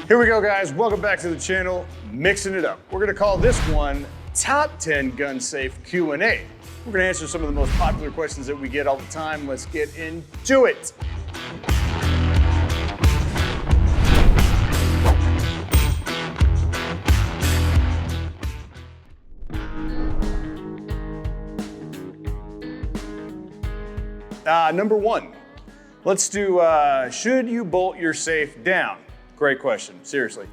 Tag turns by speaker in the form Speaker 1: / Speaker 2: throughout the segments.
Speaker 1: Here we go, guys. Welcome back to the channel, mixing it up. We're gonna call this one Top 10 Gun Safe Q&A. We're gonna answer some of the most popular questions that we get all the time. Let's get into it. Number one, let's do, should you bolt your safe down? Great question, seriously.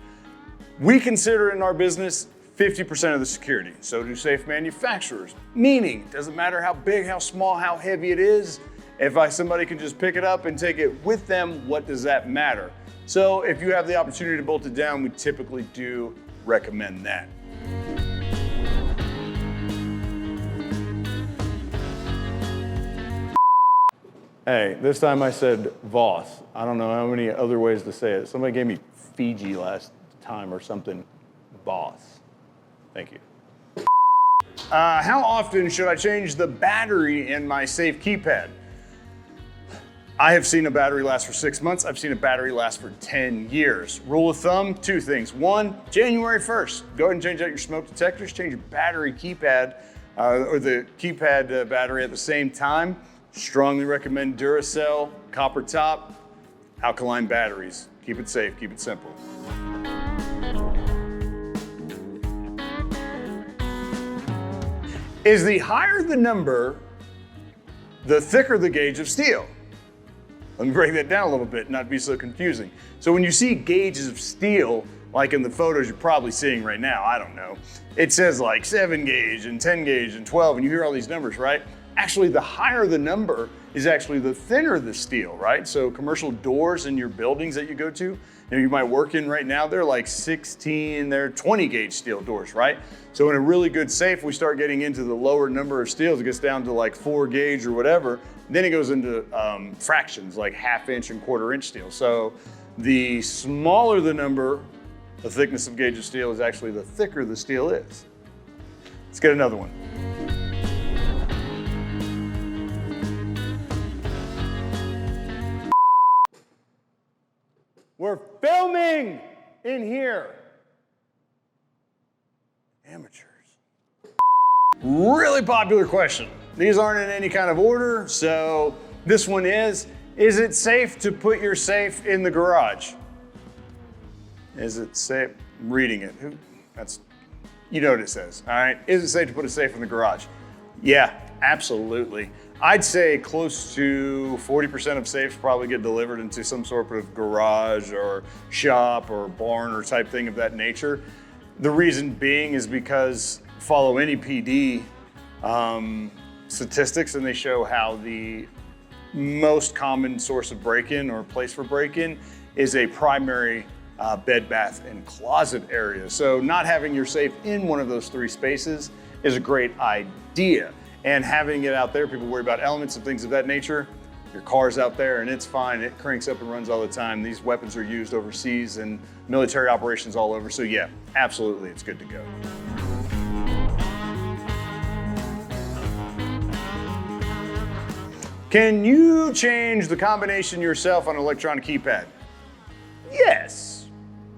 Speaker 1: We consider in our business 50% of the security. So do safe manufacturers, meaning it doesn't matter how big, how small, how heavy it is. If somebody can just pick it up and take it with them, what does that matter? So if you have the opportunity to bolt it down, we typically do recommend that. Hey, this time I said Voss. I don't know how many other ways to say it. Somebody gave me Fiji last time or something. Voss. Thank you. How often should I change the battery in my safe keypad? I have seen a battery last for 6 months. I've seen a battery last for 10 years. Rule of thumb, two things. One, January 1st, go ahead and change out your smoke detectors, change your battery keypad, or the keypad battery at the same time. Strongly recommend Duracell, copper top, alkaline batteries. Keep it safe, keep it simple. Is the higher the number, the thicker the gauge of steel? Let me break that down a little bit, not be so confusing. So when you see gauges of steel, like in the photos you're probably seeing right now, I don't know, it says like 7 gauge and 10 gauge and 12, and you hear all these numbers, right? Actually, the higher the number is actually the thinner the steel, right? So commercial doors in your buildings that you go to, you might work in right now, they're like 16, they're 20 gauge steel doors, right? So in a really good safe, we start getting into the lower number of steels, it gets down to like 4 gauge or whatever. Then it goes into fractions, like 1/2 inch and 1/4 inch steel. So the smaller the number, the thickness of gauge of steel is actually the thicker the steel is. Let's get another one. We're filming in here. Amateurs. Really popular question. These aren't in any kind of order, so this one is it safe to put your safe in the garage? Is it safe? I'm reading it. You know what it says, all right? Is it safe to put a safe in the garage? Yeah, absolutely. I'd say close to 40% of safes probably get delivered into some sort of garage or shop or barn or type thing of that nature. The reason being is because follow any PD statistics and they show how the most common source of break-in or place for break-in is a primary bed, bath, and closet area. So not having your safe in one of those 3 spaces is a great idea. And having it out there, people worry about elements and things of that nature. Your car's out there and it's fine. It cranks up and runs all the time. These weapons are used overseas and military operations all over. So yeah, absolutely, it's good to go. Can you change the combination yourself on an electronic keypad? Yes,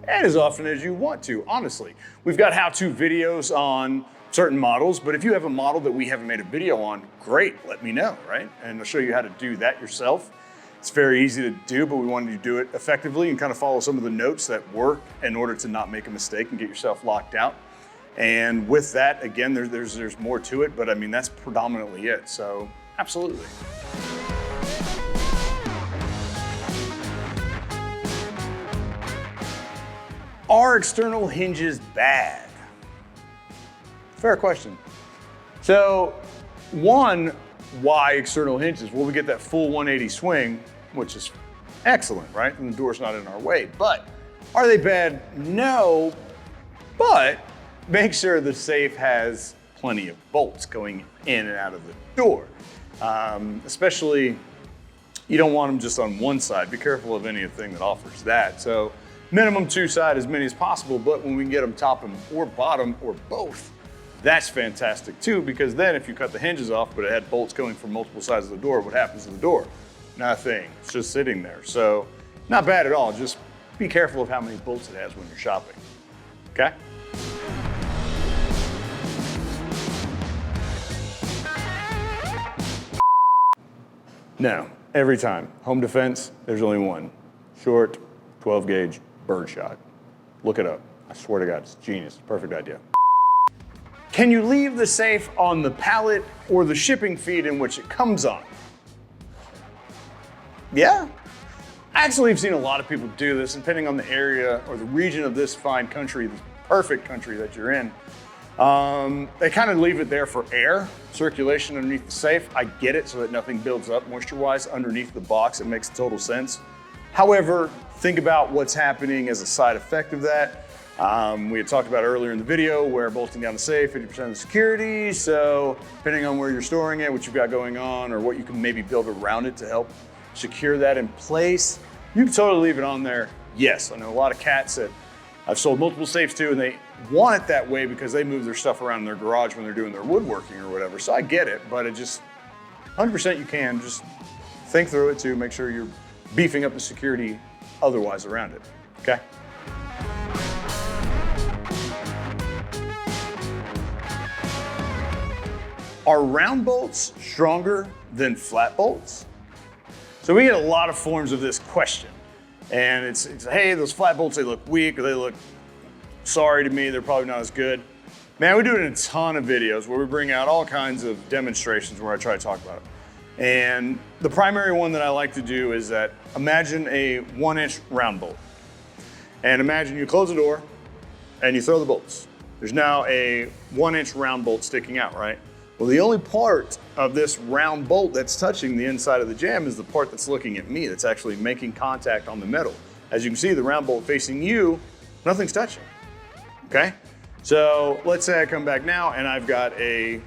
Speaker 1: and as often as you want to, honestly. We've got how-to videos on certain models, but if you have a model that we haven't made a video on, great, let me know, right? And I'll show you how to do that yourself. It's very easy to do, but we wanted you to do it effectively and kind of follow some of the notes that work in order to not make a mistake and get yourself locked out. And with that, again, there's more to it, but I mean, that's predominantly it, so absolutely. Are external hinges bad? Fair question. So one, why external hinges? Well, we get that full 180 swing, which is excellent, right? And the door's not in our way. But are they bad? No, but make sure the safe has plenty of bolts going in and out of the door. Especially, you don't want them just on one side. Be careful of anything that offers that. So minimum 2 side, as many as possible, but when we can get them top or bottom or both, that's fantastic too, because then if you cut the hinges off, but it had bolts going from multiple sides of the door, what happens to the door? Nothing, it's just sitting there. So not bad at all, just be careful of how many bolts it has when you're shopping, okay? No, every time. Home defense, there's only one. Short, 12 gauge, birdshot. Look it up. I swear to God, it's genius. Perfect idea. Can you leave the safe on the pallet or the shipping feed in which it comes on? Yeah. Actually, I've seen a lot of people do this, and depending on the area or the region of this fine country, this perfect country that you're in, they kind of leave it there for air circulation underneath the safe. I get it, so that nothing builds up moisture-wise underneath the box. It makes total sense. However, think about what's happening as a side effect of that. We had talked about earlier in the video where bolting down the safe, 50% of the security. So depending on where you're storing it, what you've got going on, or what you can maybe build around it to help secure that in place, you can totally leave it on there. Yes, I know a lot of cats that I've sold multiple safes to, and they want it that way because they move their stuff around in their garage when they're doing their woodworking or whatever. So I get it, but it just 100% you can. Just think through it too. Make sure you're beefing up the security otherwise around it, okay? Are round bolts stronger than flat bolts? So we get a lot of forms of this question. And it's hey, those flat bolts, they look weak, or they look sorry to me, they're probably not as good. Man, we do it in a ton of videos where we bring out all kinds of demonstrations where I try to talk about it. And the primary one that I like to do is that imagine a 1-inch round bolt. And imagine you close the door and you throw the bolts. There's now a 1-inch round bolt sticking out, right? Well, the only part of this round bolt that's touching the inside of the jam is the part that's looking at me, that's actually making contact on the metal. As you can see, the round bolt facing you, nothing's touching, okay? So let's say I come back now and I've got a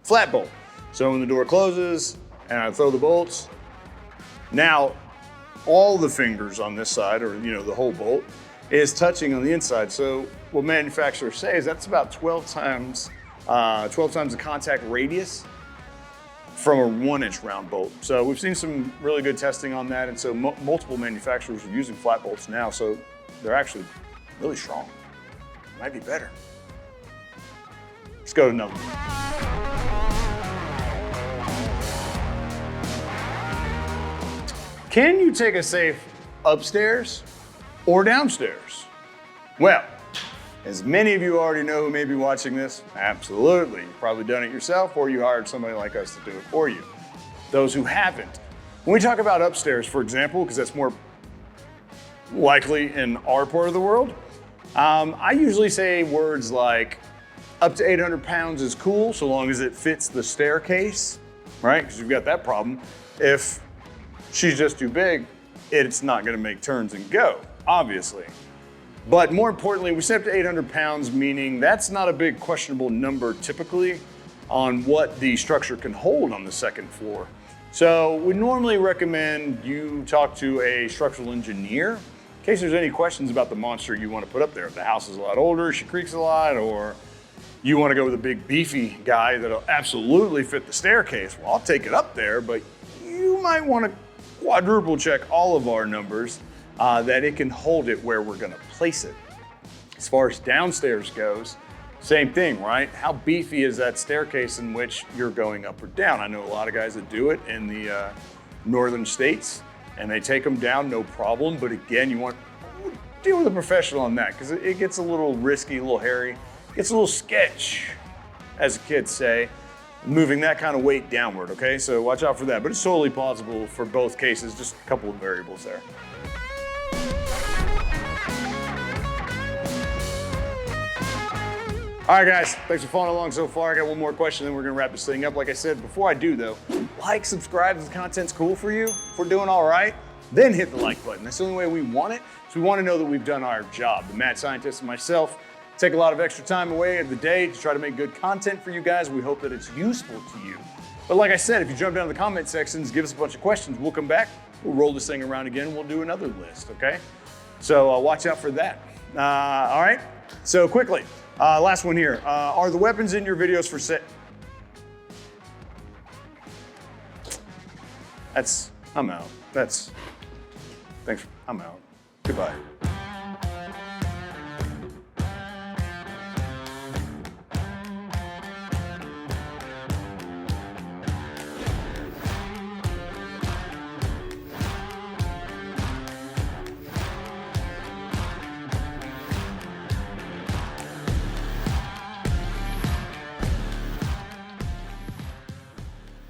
Speaker 1: flat bolt. So when the door closes and I throw the bolts, now all the fingers on this side, or the whole bolt, is touching on the inside. So what manufacturers say is that's about 12 times the contact radius from a 1-inch round bolt. So we've seen some really good testing on that, and so multiple manufacturers are using flat bolts now, so they're actually really strong. Might be better. Let's go to another one. Can you take a safe upstairs or downstairs? Well, as many of you already know who may be watching this, absolutely. You've probably done it yourself, or you hired somebody like us to do it for you. Those who haven't. When we talk about upstairs, for example, because that's more likely in our part of the world, I usually say words like up to 800 pounds is cool, so long as it fits the staircase, right? Because you've got that problem. If she's just too big, it's not gonna make turns and go, obviously. But more importantly, we say up to 800 pounds, meaning that's not a big questionable number typically on what the structure can hold on the second floor. So we normally recommend you talk to a structural engineer in case there's any questions about the monster you want to put up there. If the house is a lot older, she creaks a lot, or you want to go with a big beefy guy that'll absolutely fit the staircase, well, I'll take it up there, but you might want to quadruple check all of our numbers that it can hold it where we're gonna place it. As far as downstairs goes, same thing, right? How beefy is that staircase in which you're going up or down? I know a lot of guys that do it in the northern states, and they take them down, no problem. But again, you want to deal with a professional on that, because it gets a little risky, a little hairy, it gets a little sketch, as the kids say, moving that kind of weight downward, okay? So watch out for that, but it's totally possible for both cases, just a couple of variables there. All right, guys, thanks for following along so far. I got one more question, then we're gonna wrap this thing up. Like I said, before I do though, like, subscribe if the content's cool for you. If we're doing all right, then hit the like button. That's the only way we want it. So we wanna know that we've done our job. The mad scientist and myself take a lot of extra time away of the day to try to make good content for you guys. We hope that it's useful to you. But like I said, if you jump down to the comment sections, give us a bunch of questions, we'll come back, we'll roll this thing around again, we'll do another list, okay? So watch out for that. All right, so quickly, last one here. Are the weapons in your videos for sale? I'm out. I'm out. Goodbye.